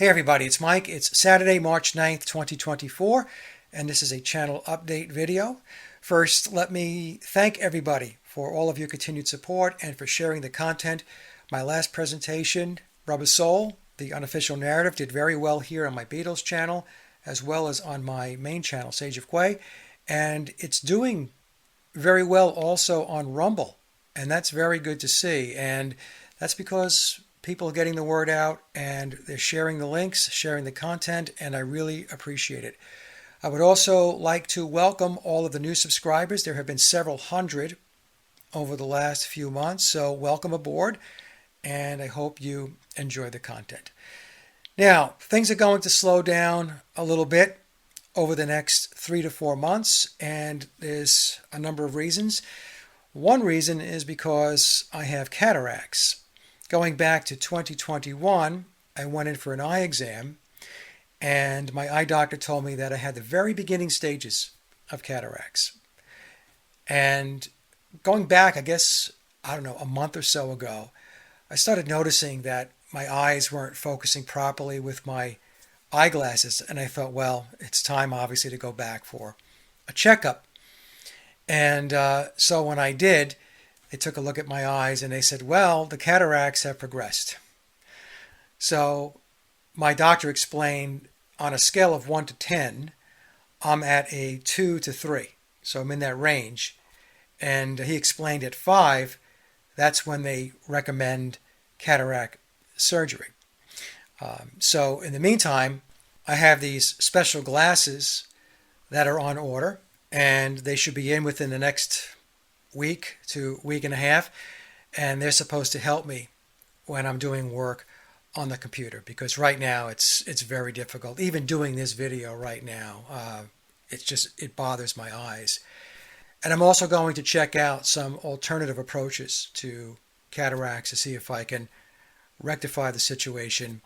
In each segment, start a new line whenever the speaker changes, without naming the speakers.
Hey everybody, it's Mike. It's Saturday, March 9th, 2024, and this is a channel update video. First, let me thank everybody for all of your continued support and for sharing the content. My last presentation, Rubber Soul, the unofficial narrative, did very well here on my Beatles channel, as well as on my main channel, Sage of Quay, and it's doing very well also on Rumble, and that's very good to see, and that's because people are getting the word out and they're sharing the links, sharing the content, and I really appreciate it. I would also like to welcome all of the new subscribers. There have been several hundred over the last few months, so welcome aboard, and I hope you enjoy the content. Now, things are going to slow down a little bit over the next 3 to 4 months, and there's a number of reasons. One reason is because I have cataracts. Going back to 2021, I went in for an eye exam, and my eye doctor told me that I had the very beginning stages of cataracts. And going back, I guess, a month or so ago, I started noticing that my eyes weren't focusing properly with my eyeglasses, and I thought, well, it's time, obviously, to go back for a checkup. And so when I did, they took a look at my eyes and they said, well, the cataracts have progressed. So my doctor explained on a scale of 1 to 10, I'm at a 2 to 3. So I'm in that range. And he explained at 5, that's when they recommend cataract surgery. So in the meantime, I have these special glasses that are on order, and they should be in within the next week to week and a half, and they're supposed to help me when I'm doing work on the computer, because right now it's very difficult. Even doing this video right now, it bothers my eyes. And I'm also going to check out some alternative approaches to cataracts to see if I can rectify the situation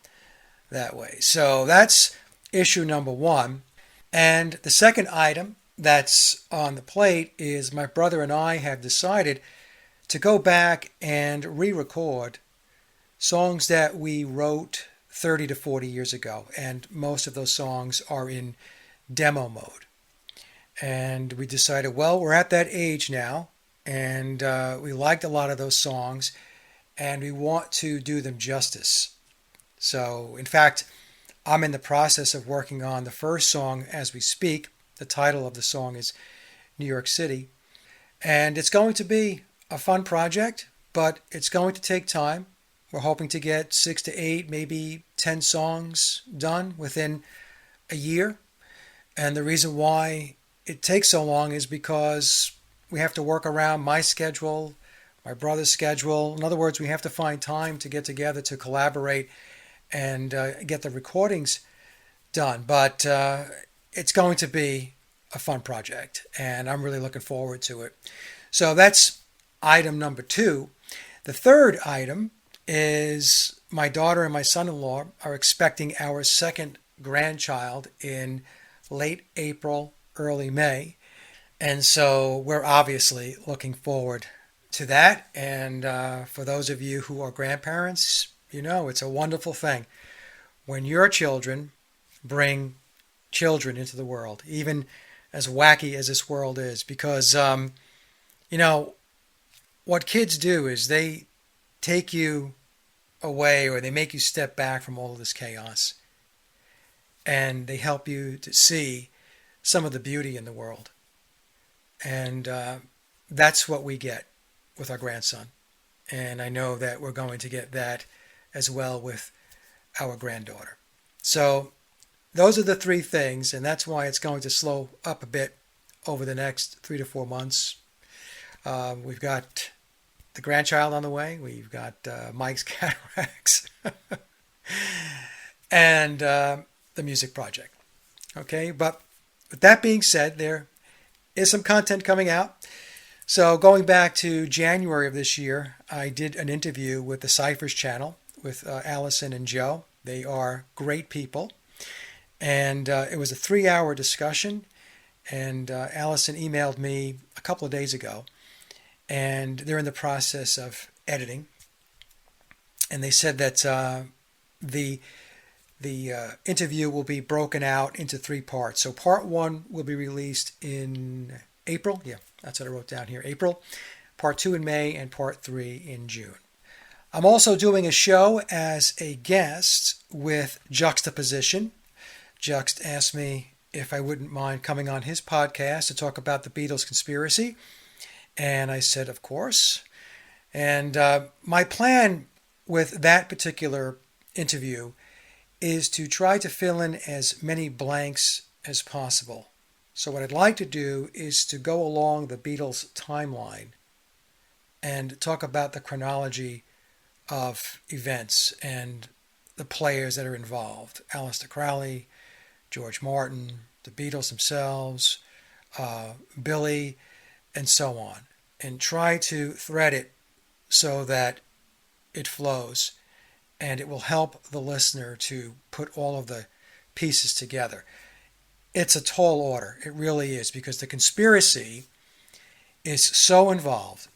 that way. So that's issue number one. And the second item that's on the plate is my brother and I have decided to go back and re-record songs that we wrote 30 to 40 years ago. And most of those songs are in demo mode. And we decided, well, we're at that age now, and we liked a lot of those songs, and we want to do them justice. So, in fact, I'm in the process of working on the first song as we speak. The title of the song is New York City. And it's going to be a fun project, but it's going to take time. We're hoping to get 6 to 8, maybe 10 songs done within a year. And the reason why it takes so long is because we have to work around my schedule, my brother's schedule. In other words, we have to find time to get together to collaborate and get the recordings done. But it's going to be a fun project, and I'm really looking forward to it. So that's item number 2. The third item is my daughter and my son-in-law are expecting our second grandchild in late April, early May. And so we're obviously looking forward to that. And for those of you who are grandparents, you know it's a wonderful thing when your children bring children into the world, even as wacky as this world is, because what kids do is they take you away, or they make you step back from all of this chaos, and they help you to see some of the beauty in the world. And that's what we get with our grandson, and I know that we're going to get that as well with our granddaughter. So those are the 3 things, and that's why it's going to slow up a bit over the next 3 to 4 months. We've got the grandchild on the way. We've got Mike's cataracts and the music project. Okay, but with that being said, there is some content coming out. So going back to January of this year, I did an interview with the Cyphers channel with Allison and Joe. They are great people. And it was a 3-hour discussion, and Allison emailed me a couple of days ago, and they're in the process of editing. And they said that the The interview will be broken out into 3 parts. So part 1 will be released in April. Yeah, that's what I wrote down here, April. Part 2 in May, and part 3 in June. I'm also doing a show as a guest with Juxtaposition. Juxt asked me if I wouldn't mind coming on his podcast to talk about the Beatles conspiracy. And I said, of course. And my plan with that particular interview is to try to fill in as many blanks as possible. So what I'd like to do is to go along the Beatles timeline and talk about the chronology of events and the players that are involved. Aleister Crowley, George Martin, the Beatles themselves, Billy, and so on. And try to thread it so that it flows and it will help the listener to put all of the pieces together. It's a tall order. It really is, because the conspiracy is so involved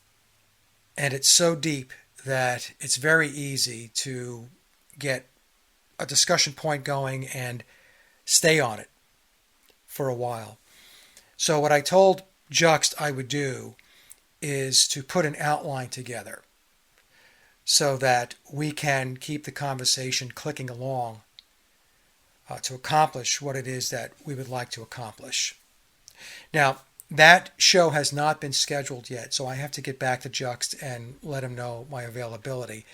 and it's so deep that it's very easy to get a discussion point going and stay on it for a while. So what I told Juxt I would do is to put an outline together so that we can keep the conversation clicking along to accomplish what it is that we would like to accomplish. Now, that show has not been scheduled yet, so I have to get back to Juxt and let him know my availability.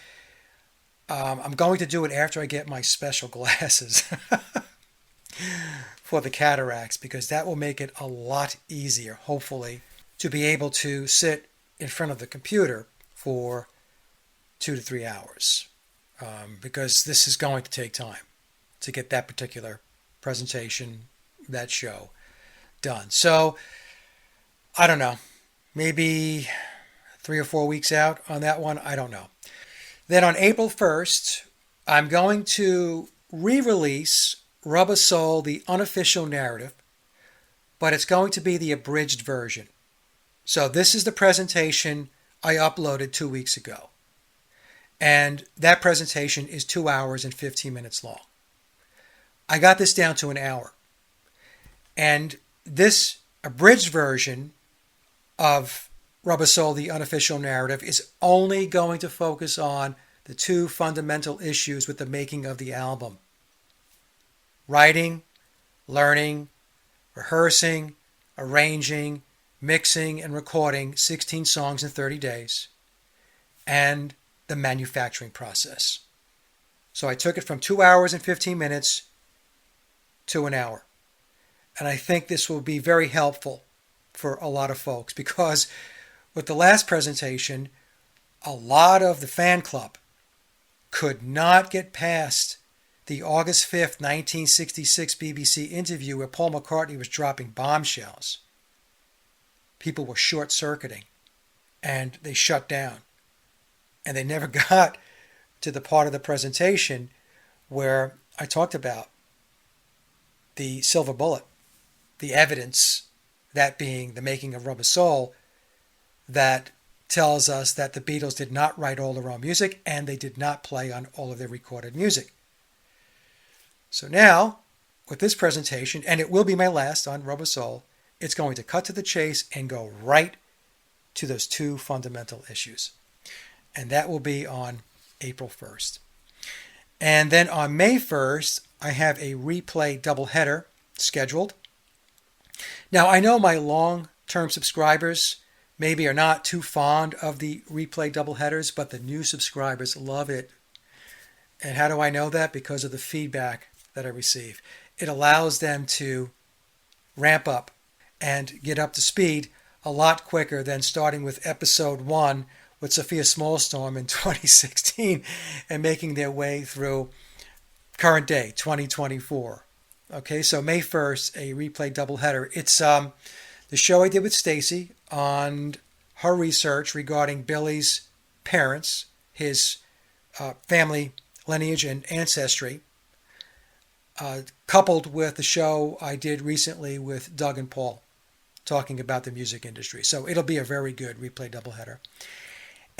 I'm going to do it after I get my special glasses for the cataracts, because that will make it a lot easier, hopefully, to be able to sit in front of the computer for 2 to 3 hours, because this is going to take time to get that particular presentation, that show done. So, I don't know, maybe 3 or 4 weeks out on that one, I don't know. Then on April 1st, I'm going to re-release Rubber Soul, the unofficial narrative, but it's going to be the abridged version. So this is the presentation I uploaded 2 weeks ago. And that presentation is 2 hours and 15 minutes long. I got this down to an hour. And this abridged version of Rubber Soul, the unofficial narrative, is only going to focus on the 2 fundamental issues with the making of the album: writing, learning, rehearsing, arranging, mixing, and recording 16 songs in 30 days, and the manufacturing process. So I took it from 2 hours and 15 minutes to an hour. And I think this will be very helpful for a lot of folks, because with the last presentation, a lot of the fan club could not get past the August 5th, 1966 BBC interview where Paul McCartney was dropping bombshells. People were short-circuiting and they shut down. And they never got to the part of the presentation where I talked about the silver bullet, the evidence, that being the making of Rubber Soul, that tells us that the Beatles did not write all their own music and they did not play on all of their recorded music. So now, with this presentation, and it will be my last on Rubber Soul, it's going to cut to the chase and go right to those 2 fundamental issues. And that will be on April 1st. And then on May 1st, I have a replay doubleheader scheduled. Now, I know my long-term subscribers maybe are not too fond of the replay doubleheaders, but the new subscribers love it. And how do I know that? Because of the feedback that I receive. It allows them to ramp up and get up to speed a lot quicker than starting with episode 1 with Sophia Smallstorm in 2016 and making their way through current day, 2024. Okay, so May 1st, a replay doubleheader. It's the show I did with Stacy on her research regarding Billy's parents, his family lineage and ancestry, coupled with the show I did recently with Doug and Paul, talking about the music industry. So it'll be a very good replay doubleheader.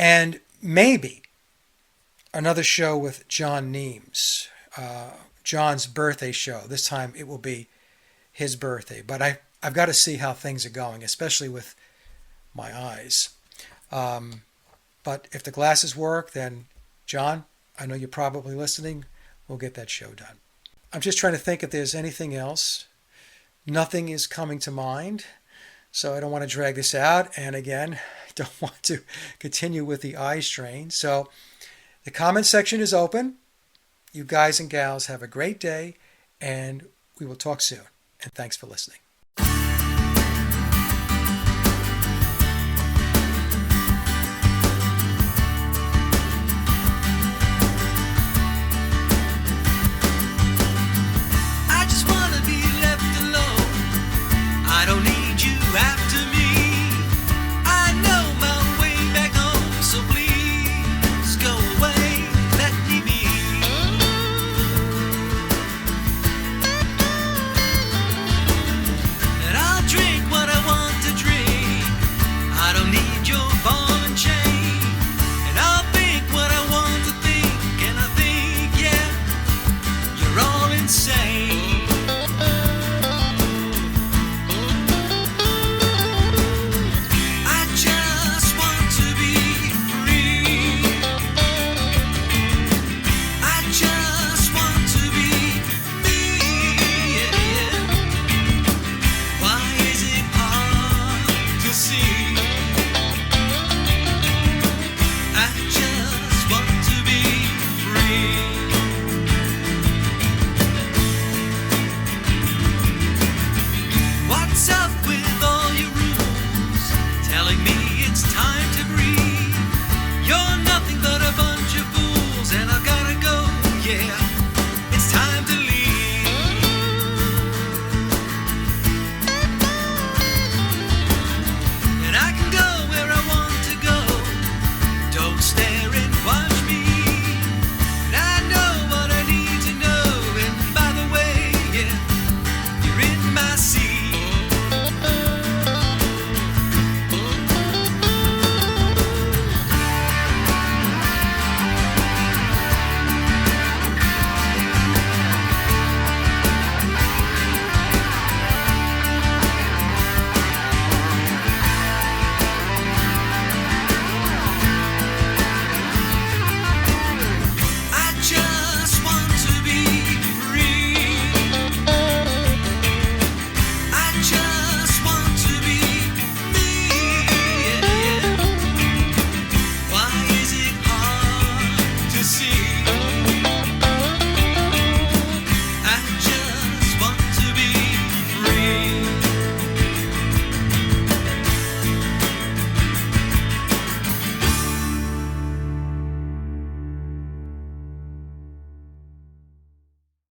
And maybe another show with John Neames. John's birthday show. This time it will be his birthday. But I've got to see how things are going, especially with my eyes. But if the glasses work, then John, I know you're probably listening. We'll get that show done. I'm just trying to think if there's anything else. Nothing is coming to mind, so I don't want to drag this out. And again, I don't want to continue with the eye strain. So the comment section is open. You guys and gals have a great day, and we will talk soon. And thanks for listening.